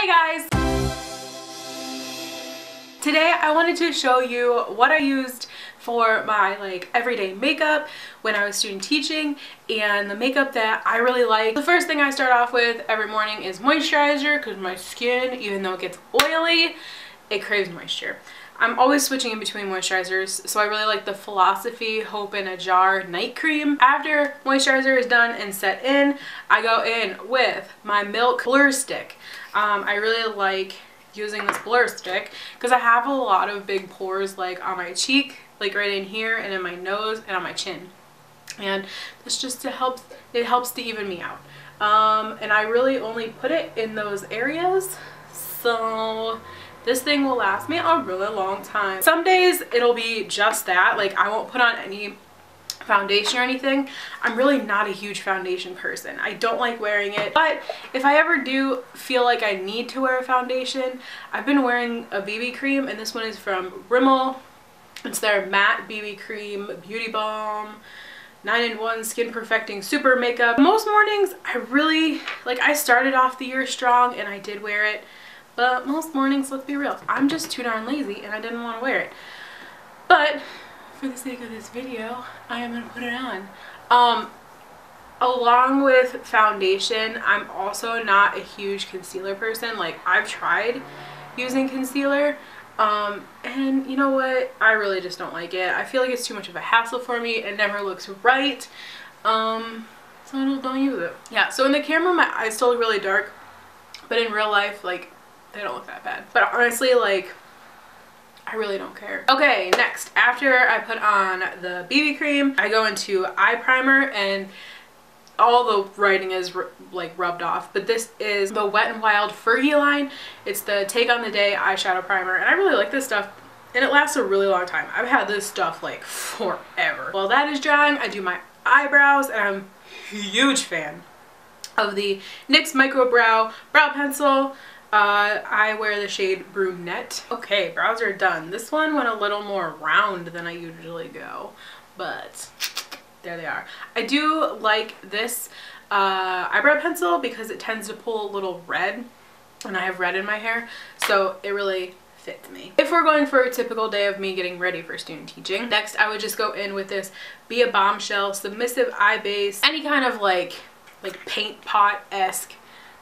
Hey guys! Today I wanted to show you what I used for my everyday makeup when I was student teaching and the makeup that I really like. The first thing I start off with every morning is moisturizer because my skin, even though it gets oily, it craves moisture. I'm always switching in between moisturizers, so I really like the Philosophy Hope in a Jar Night Cream. After moisturizer is done and set in, I go in with my Milk Blur Stick. I really like using this blur stick because I have a lot of big pores like on my cheek, like right in here and in my nose and on my chin. And this just helps to even me out. And I really only put it in those areas, so this thing will last me a really long time. Some days it'll be just that, like I won't put on any foundation or anything. I'm really not a huge foundation person. I don't like wearing it, but if I ever do feel like I need to wear a foundation, I've been wearing a BB cream, and this one is from Rimmel. It's their matte BB cream beauty balm 9-in-1 skin perfecting super makeup. Most mornings I really I started off the year strong and I did wear it, but most mornings, let's be real, I'm just too darn lazy and I didn't want to wear it. But for the sake of this video, I am going to put it on. Along with foundation, I'm also not a huge concealer person. Like, I've tried using concealer, and you know what? I really just don't like it. I feel like it's too much of a hassle for me. It never looks right. So I don't use it. Yeah, so in the camera, my eyes still look really dark, but in real life, they don't look that bad. But honestly, I really don't care. Okay, next, after I put on the BB cream, I go into eye primer, and all the writing is rubbed off, but this is the Wet n Wild Fergie line. It's the Take on the Day eyeshadow primer, and I really like this stuff, and it lasts a really long time. I've had this stuff forever. While that is drying, I do my eyebrows, and I'm a huge fan of the NYX Micro Brow Pencil. I wear the shade Brunette. Okay, brows are done. This one went a little more round than I usually go, but there they are. I do like this eyebrow pencil because it tends to pull a little red, and I have red in my hair, so it really fits me. If we're going for a typical day of me getting ready for student teaching, next I would just go in with this Be a Bombshell Submissive Eye Base. Any kind of like paint pot-esque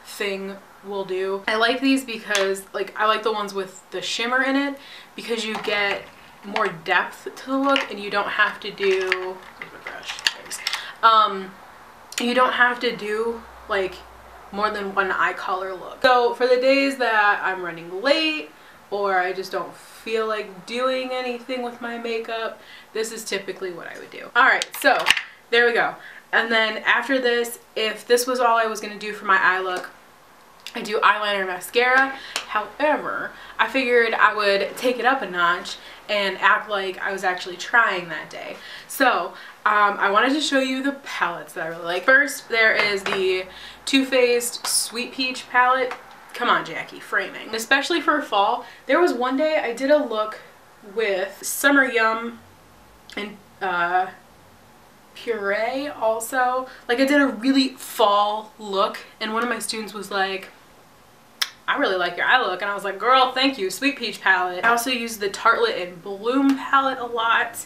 thing will do. I like these because I like the ones with the shimmer in it because you get more depth to the look, and you don't have to do, where's my brush? Thanks. You don't have to do more than one eye color look. So for the days that I'm running late or I just don't feel like doing anything with my makeup, this is typically what I would do. Alright, so there we go. And then after this, if this was all I was going to do for my eye look, I do eyeliner and mascara. However, I figured I would take it up a notch and act like I was actually trying that day. So I wanted to show you the palettes that I really like. First, there is the Too Faced Sweet Peach palette. Come on, Jackie, framing. Especially for fall. There was one day I did a look with Summer Yum and Puree also. I did a really fall look, and one of my students was like, I really like your eye look, and I was like, girl, thank you, Sweet Peach palette. I also use the Tartelette and Bloom palette a lot.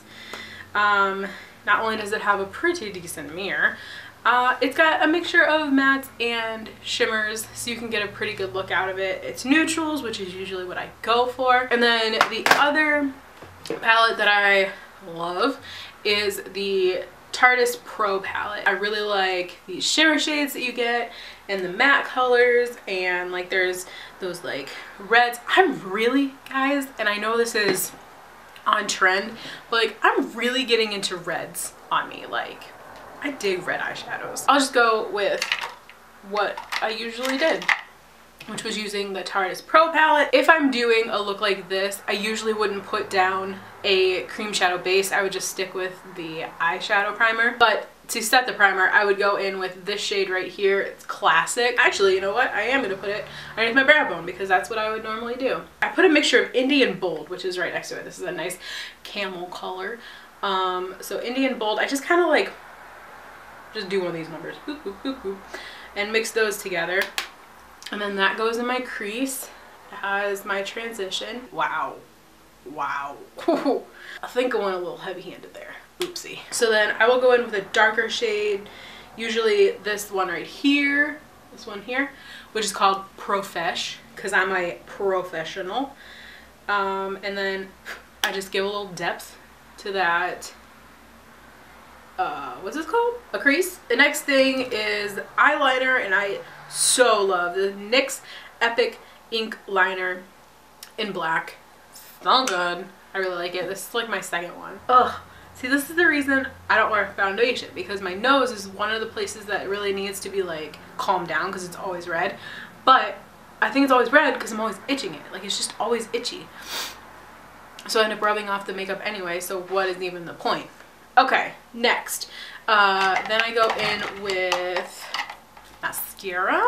Not only does it have a pretty decent mirror, it's got a mixture of mattes and shimmers, so you can get a pretty good look out of it. It's neutrals, which is usually what I go for. And then the other palette that I love is the Tarteist Pro palette. I really like these shimmer shades that you get and the matte colors, and there's those reds. I'm really, guys, and I know this is on trend, but I'm really getting into reds on me. I dig red eyeshadows. I'll just go with what I usually did, which was using the Tarteist Pro palette. If I'm doing a look like this, I usually wouldn't put down a cream shadow base. I would just stick with the eyeshadow primer. But to set the primer, I would go in with this shade right here. It's classic. Actually, you know what? I am going to put it underneath my brow bone because that's what I would normally do. I put a mixture of Indian Bold, which is right next to it. This is a nice camel color. So Indian Bold, I just kind of just do one of these numbers. Boop, boop, boop, boop, and mix those together. And then that goes in my crease as my transition. Wow. Wow. I think I went a little heavy-handed there. Oopsie. So then I will go in with a darker shade, usually this one right here, this one here, which is called Profesh, because I'm a professional. And then I just give a little depth to that. What's this called? A crease. The next thing is eyeliner, and I so love the NYX Epic Ink Liner in black. So good. I really like it. This is like my second one. Ugh. See, this is the reason I don't wear foundation, because my nose is one of the places that really needs to be like calmed down because it's always red. But I think it's always red because I'm always itching it. Like, it's just always itchy. So I end up rubbing off the makeup anyway, so what is even the point? Okay, next. Then I go in with mascara.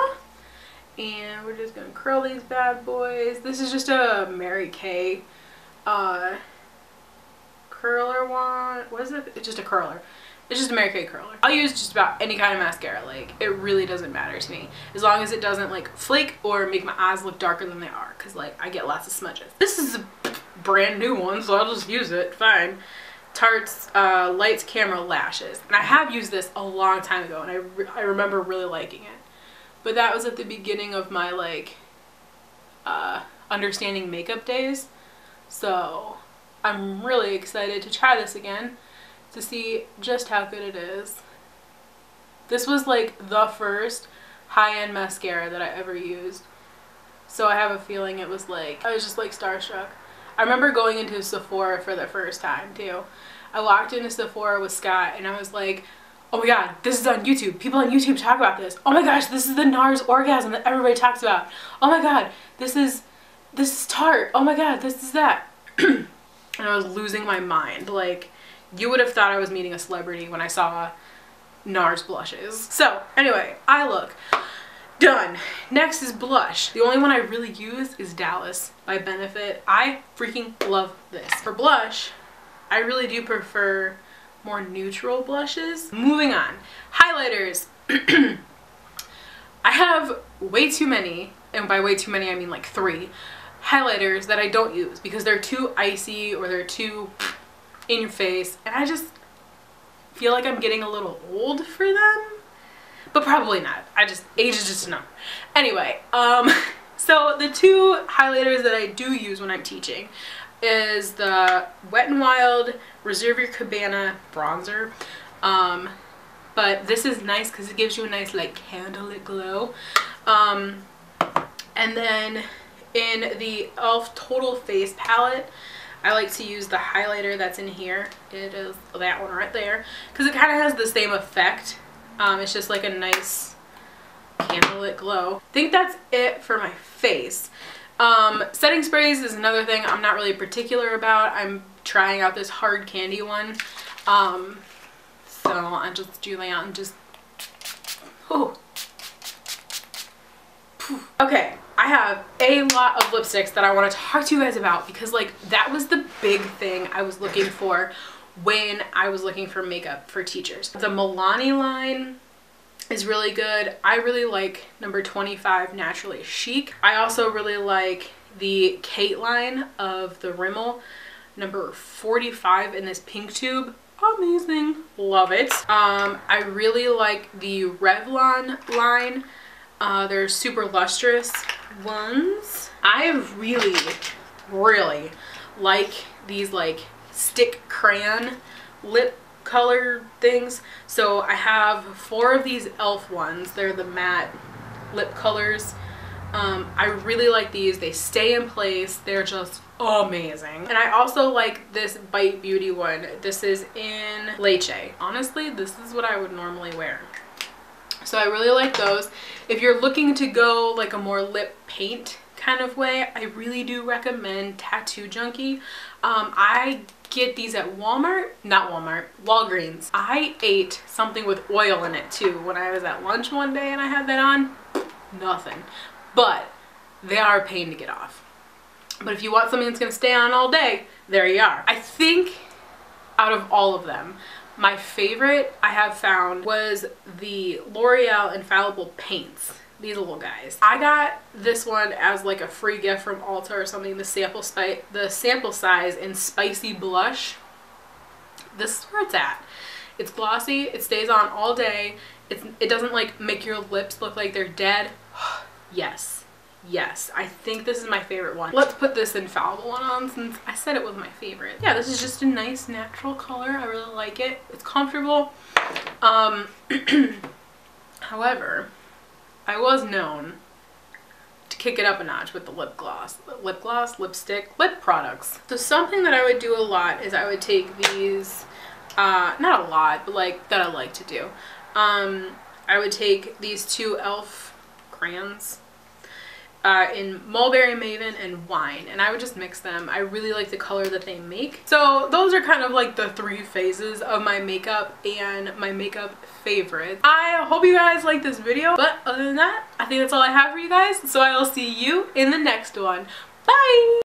And we're just gonna curl these bad boys. This is just a Mary Kay curler one. What is it? It's just a curler. It's just a Mary Kay curler. I'll use just about any kind of mascara. Like, it really doesn't matter to me, as long as it doesn't like flake or make my eyes look darker than they are, because like I get lots of smudges. This is a brand new one, so I'll just use it. Fine. Tarte's Lights Camera Lashes, and I have used this a long time ago, and I remember really liking it. But that was at the beginning of my like understanding makeup days, so I'm really excited to try this again to see just how good it is. This was like the first high-end mascara that I ever used, so I have a feeling it was like, I was just like starstruck. I remember going into Sephora for the first time too. I walked into Sephora with Scott and I was like, oh my god, this is on YouTube. People on YouTube talk about this. Oh my gosh, this is the NARS orgasm that everybody talks about. Oh my god, this is Tarte. Oh my god, this is that. And I was losing my mind. Like, you would have thought I was meeting a celebrity when I saw NARS blushes. So anyway, eye look done. Next is blush. The only one I really use is Dallas by Benefit. I freaking love this. For blush, I really do prefer more neutral blushes. Moving on. Highlighters. I have way too many, and by way too many I mean like 3 highlighters that I don't use because they're too icy or they're too in your face, and I just feel like I'm getting a little old for them. But probably not. Age is just a number. Anyway, so the 2 highlighters that I do use when I'm teaching is the Wet n Wild Reserve Your Cabana bronzer. But this is nice because it gives you a nice like candlelit glow. And then in the e.l.f. Total Face palette, I like to use the highlighter that's in here. It is that one right there because it kind of has the same effect. It's just like a nice candlelit glow. I think that's it for my face. Setting sprays is another thing I'm not really particular about. I'm trying out this hard candy one. So I just do that and just, oh. Okay, I have a lot of lipsticks that I want to talk to you guys about because like that was the big thing I was looking for when I was looking for makeup for teachers. The Milani line is really good. I really like number 25 Naturally Chic. I also really like the Kate line of the Rimmel number 45 in this pink tube. Amazing. Love it. I really like the Revlon line. They're super lustrous ones. I really like these like stick crayon lip color things. So I have 4 of these e.l.f. ones. They're the matte lip colors. I really like these. They stay in place. They're just amazing. And I also like this Bite Beauty one. This is in Leche. Honestly, this is what I would normally wear. So I really like those. If you're looking to go like a more lip paint kind of way, I really do recommend Tattoo Junkie. I get these at Walgreens. I ate something with oil in it too when I was at lunch one day and I had that on. Nothing. But they are a pain to get off. But if you want something that's going to stay on all day, there you are. I think out of all of them, my favorite I have found was the L'Oreal Infallible Paints. these little guys. I got this one as like a free gift from Ulta or something, the sample size in Spicy Blush. This is where it's at. It's glossy, it stays on all day, it doesn't like make your lips look like they're dead. Yes. Yes, I think this is my favorite one. Let's put this Infallible one on since I said it was my favorite. Yeah, this is just a nice natural color. I really like it. It's comfortable. However, I was known to kick it up a notch with the lip gloss, lipstick, lip products. So something that I would do a lot is I would take these, not a lot, but like that I like to do. I would take these two e.l.f. crayons in Mulberry Maven and Wine, and I would just mix them. I really like the color that they make. So those are kind of like the 3 phases of my makeup and my makeup favorites. I hope you guys like this video, but other than that, I think that's all I have for you guys. So I will see you in the next one. Bye!